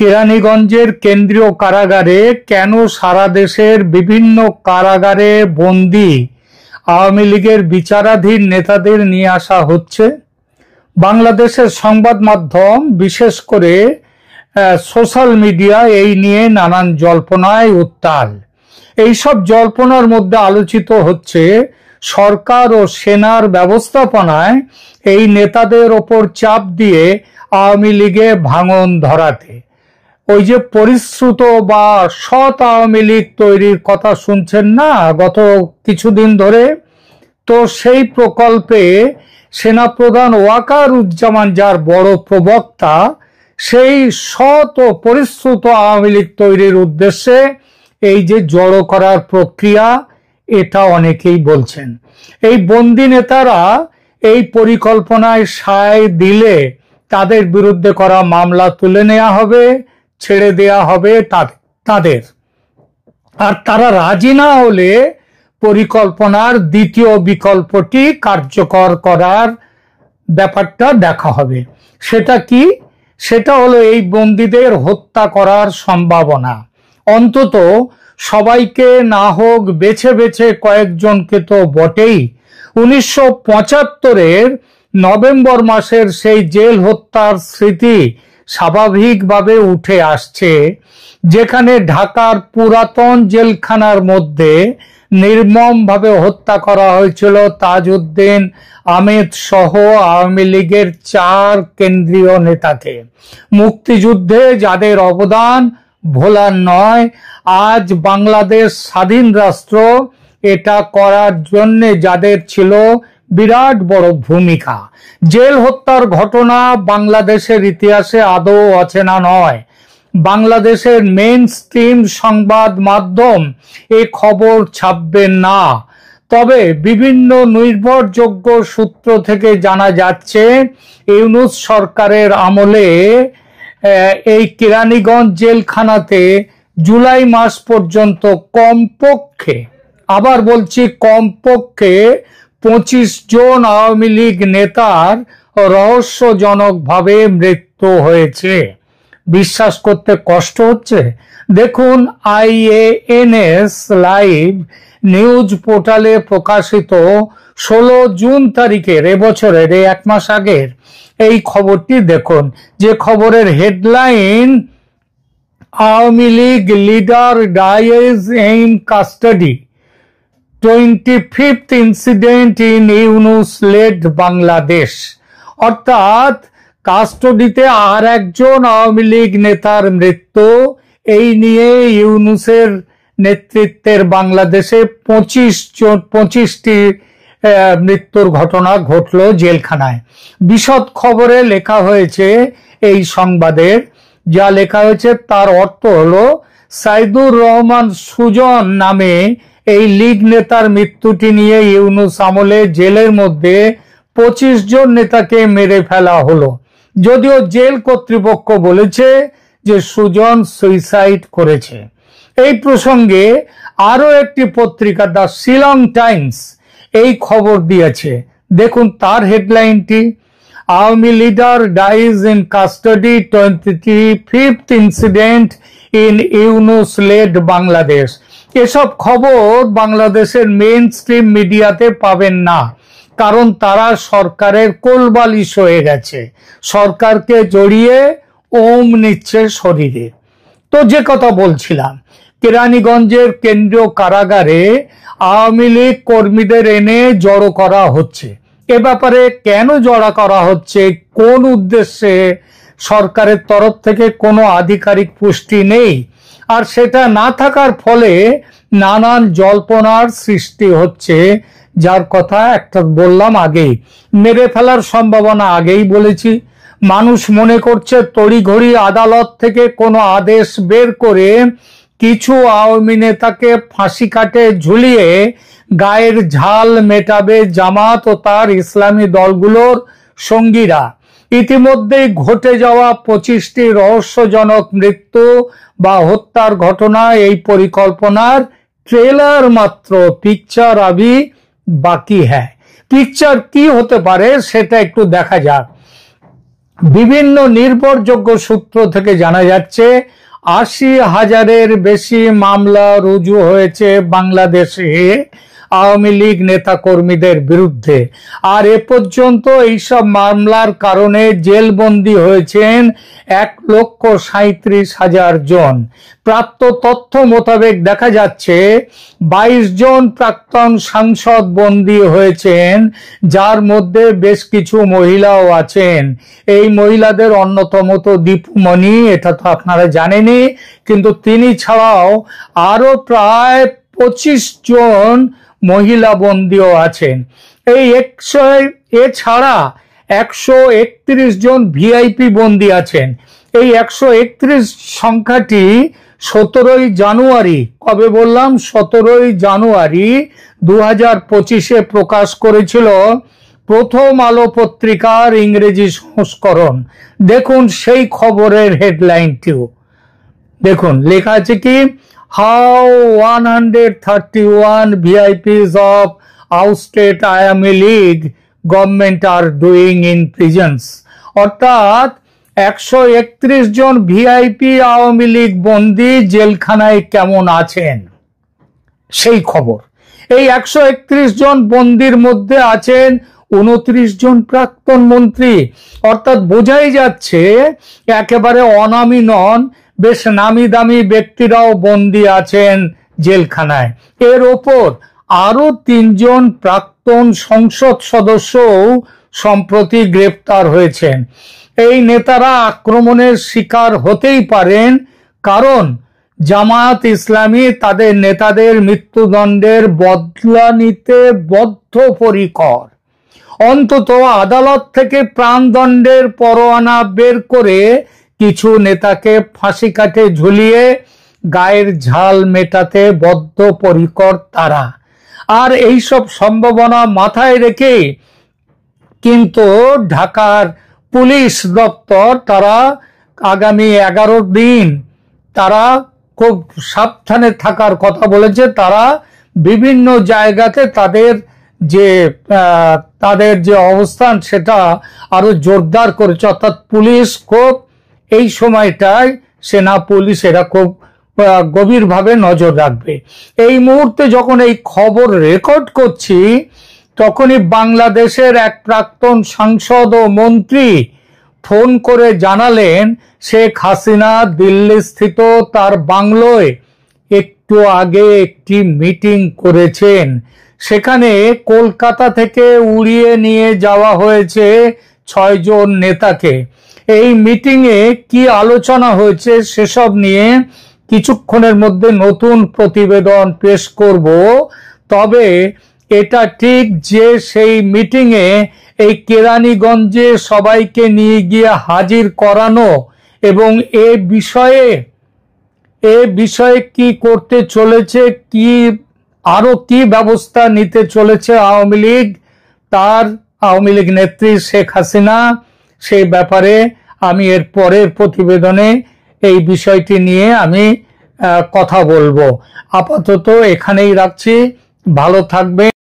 কেরানীগঞ্জের কেন্দ্রীয় কারাগারে কেন সারা দেশের বিভিন্ন কারাগারে বন্দী আওয়ামী লীগের বিচারাধীন নেতাদের নিয়ে আসা হচ্ছে? বাংলাদেশের সংবাদ মাধ্যম, বিশেষ করে সোশ্যাল মিডিয়া এই নিয়ে নানান জল্পনায় উত্তাল। এইসব জল্পনার মধ্যে আলোচিত হচ্ছে সরকার ও সেনার ব্যবস্থাপনায় এই নেতাদের ওপর চাপ দিয়ে আওয়ামী লীগে ভাঙন ধরাতে। ওই যে পরিশ্রুত বা সৎ আওয়ামী লীগ তৈরির কথা শুনছেন না গত কিছুদিন ধরে, তো সেই প্রকল্পে সেনাপ্রধান ওয়াকারুজ্জামান, যার বড় প্রবক্তা, সেই সৎ ও পরিশ্রুত আওয়ামী লীগ তৈরির উদ্দেশ্যে এই যে জড়ো করার প্রক্রিয়া, এটা অনেকেই বলছেন। এই বন্দী নেতারা এই পরিকল্পনায় সায় দিলে তাদের বিরুদ্ধে করা মামলা তুলে নেওয়া হবে, ছেড়ে দেয়া হবে তাদের। আর তারা রাজি না হলে পরিকল্পনার দ্বিতীয় বিকল্পটি কার্যকর করার ব্যাপারটা দেখা হবে। সেটা কি? সেটা হলো এই বন্দীদের হত্যা করার সম্ভাবনা। অন্তত সবাইকে না হোক, বেছে বেছে কয়েকজনকে তো বটেই। 1975-এর নভেম্বর মাসের সেই জেল হত্যার স্মৃতি স্বাভাবিকভাবে উঠে আসছে, যেখানে ঢাকার পুরাতন জেলখানার মধ্যে নির্মমভাবে হত্যা করা হয়েছিল তাজউদ্দিন আহমেদ সহ আওয়ামী লীগের 4 কেন্দ্রীয় নেতাকে। মুক্তিযুদ্ধে যাদের অবদান ভোলার নয়। আজ বাংলাদেশ স্বাধীন রাষ্ট্র, এটা করার জন্য যাদের ছিল বিরাট বড় ভূমিকা। জেল হত্যার ঘটনা বাংলাদেশের ইতিহাসে আদৌ অচেনা নয়। বাংলাদেশের মেইন স্ট্রিম সংবাদ মাধ্যম এ খবর ছাপবেন না। তবে বিভিন্ন নির্ভরযোগ্য সূত্র থেকে জানা যাচ্ছে, ইউনূস সরকারের আমলে এই কেরানীগঞ্জ জেলখানাতে জুলাই মাস পর্যন্ত কমপক্ষে, আবার বলছি কমপক্ষে, 25 জন আওয়ামী লীগ নেতার রহস্যজনকভাবে মৃত্যু হয়েছে। বিশ্বাস করতে কষ্ট হচ্ছে। দেখুন, IANS লাইভ নিউজ পোর্টালে প্রকাশিত 16 জুন তারিখের, এবছরের, এক মাস আগের এই খবরটি দেখুন, যে খবরের headline, Awami League leader dies in custody, 25th incident in Yunus led Bangladesh. অর্থাৎ কাস্টডিতে আর একজন আওয়ামী লীগ নেতার মৃত্যু। এই নিয়ে ইউনূসের নেতৃত্বের বাংলাদেশে 25টি মৃত্যুর ঘটনা ঘটল জেলখানায়। বিশদ খবরে লেখা হয়েছে, এই সংবাদের যা লেখা হয়েছে তার অর্থ হলো, সাইদুর রহমান সুজন নামে এই লীগ নেতার মৃত্যুটি নিয়ে ইউনূস আমলে জেলের মধ্যে 25 জন নেতাকে মেরে ফেলা হলো। যদিও জেল কর্তৃপক্ষ বলেছে যে সুজন সুইসাইড করেছে। এই প্রসঙ্গে আরো একটি পত্রিকা, দ্য শিলং টাইমস, এই খবর দিয়েছে। দেখুন তার হেডলাইনটি, Awami leader dies in custody, 25th incident in Yunus led Bangladesh. এসব খবর বাংলাদেশের মেইন স্ট্রিম মিডিয়াতে পাবেন না, কারণ তারা সরকারের কোলবালিশ হয়ে গেছে, সরকারকে জড়িয়ে ওম নিচ্ছে শরীরে। তো যে কথা বলছিলাম, কেরানীগঞ্জের কেন্দ্রীয় কারাগারে আওয়ামী লীগ কর্মীদের এনে জড়ো করা হচ্ছে। এ ব্যাপারে কেন জড়ো করা হচ্ছে, কোন উদ্দেশ্যে, সরকারের তরফ থেকে কোনো আধিকারিক পুষ্টি নেই। আর সেটা না থাকার ফলে নানান জল্পনার সৃষ্টি হচ্ছে, যার কথা একটা বললাম আগেই। মেরে ফেলার সম্ভাবনা আগেই বলেছি। মানুষ মনে করছে তড়িঘড়ি আদালত থেকে কোনো আদেশ বের করে কিছু আওয়ামী নেতাকে ফাঁসি কাটে ঝুলিয়ে গায়ের ঝাল মেটাবে জামাত ও তার ইসলামী দলগুলোর সঙ্গীরা। ইতিমধ্যেই ঘটে যাওয়া 25টি রহস্যজনক মৃত্যু বা হত্যার ঘটনা এই পরিকল্পনার ট্রেলার মাত্র, পিকচার আভি বাকি হ্যায়। পিকচার কি হতে পারে সেটা একটু দেখা যাক। বিভিন্ন নির্ভরযোগ্য সূত্র থেকে জানা যাচ্ছে ৮০,০০০-এর বেশি মামলা রুজু হয়েছে বাংলাদেশে আওয়ামী লীগ নেতা কর্মীদের বিরুদ্ধে। আর এ পর্যন্ত এইসব মামলার কারণে জেলবন্দী হয়েছেন ১,৩৭,০০০ জন। প্রাপ্ত তথ্য মোতাবেক দেখা যাচ্ছে ২২ জন প্রাক্তন সাংসদ বন্দী হয়েছেন, যার মধ্যে বেশ কিছু মহিলাও আছেন। এই মহিলাদের অন্যতম তো দীপুমণি, এটা তো আপনারা জানেনই, কিন্তু তিনি ছাড়াও আরো প্রায় ২৫ জন মহিলা বন্দীও আছেন। এছাড়া ১৩১ জন ভিআইপি বন্দী আছেন। এই ১৩১ সংখ্যাটি ১৭ই জানুয়ারি, কবে বললাম ১৭ই জানুয়ারি ২০২৫-এ প্রকাশ করেছিল প্রথম আলো পত্রিকার ইংরেজি সংস্করণ। দেখুন সেই খবরের হেডলাইনটিও দেখুন, লেখা আছে কি, how 131 VIPs of ousted Awami League government are doing in prisons. অর্থাৎ ১৩১ জন ভিআইপি আওয়ামী লীগ বন্দী জেলখানায় কেমন আছেন সেই খবর। এই ১৩১ জন বন্দীর মধ্যে আছেন ২৯ জন প্রাক্তন মন্ত্রী। অর্থাৎ বোঝাই যাচ্ছে একেবারে অনামী নন, বেশ নামি দামি ব্যক্তিরাও বন্দী আছেন জেলখানায়। এর ওপর আরো ৩ জন প্রাক্তন সংসদ সদস্যও সম্প্রতি গ্রেপ্তার হয়েছেন। এই নেতারা আক্রমণের শিকার হতেই পারেন, কারণ জামায়াত ইসলামী তাদের নেতাদের মৃত্যুদণ্ডের বদলা নিতে বদ্ধপরিকর। অন্তত আদালত থেকে প্রাণদণ্ডের পরোয়ানা বের করে কিছু নেতাকে ফাঁসি কাঠে ঝুলিয়ে গায়ের ঝাল মেটাতে বদ্ধপরিকর তারা। আর এইসব সম্ভাবনা মাথায় রেখে কিন্তু ঢাকার পুলিশ দপ্তর তারা আগামী ১১ দিন তারা খুব সাবধানে থাকার কথা বলেছে। তারা বিভিন্ন জায়গাতে তাদের যে অবস্থান সেটা আরো জোরদার করেছে। অর্থাৎ পুলিশ খুব এই সময়টায়, সেনা পুলিশ এরা খুব গভীরভাবে নজর রাখবে। এই মুহূর্তে যখন এই খবর রেকর্ড করছি, তখনই বাংলাদেশের এক প্রাক্তন সাংসদ ও মন্ত্রী ফোন করে জানালেন শেখ হাসিনা দিল্লি স্থিত তার বাংলোয় একটু আগে একটি মিটিং করেছেন। সেখানে কলকাতা থেকে উড়িয়ে নিয়ে যাওয়া হয়েছে ৬ জন নেতাকে। এই মিটিংয়ে কি আলোচনা হয়েছে সেসব নিয়ে কিছুক্ষণের মধ্যে নতুন প্রতিবেদন পেশ করব। তবে এটা ঠিক যে সেই মিটিংয়ে এই কেরানীগঞ্জে সবাইকে নিয়ে গিয়ে হাজির করানো এবং এ বিষয়ে কি করতে চলেছে, আরো কি ব্যবস্থা নিতে চলেছে আওয়ামী লীগ নেত্রী শেখ হাসিনা, সেই ব্যাপারে আমি এর পরের প্রতিবেদনে এই বিষয়টি নিয়ে আমি কথা বলবো। আপাতত এখানেই রাখছি, ভালো থাকবেন।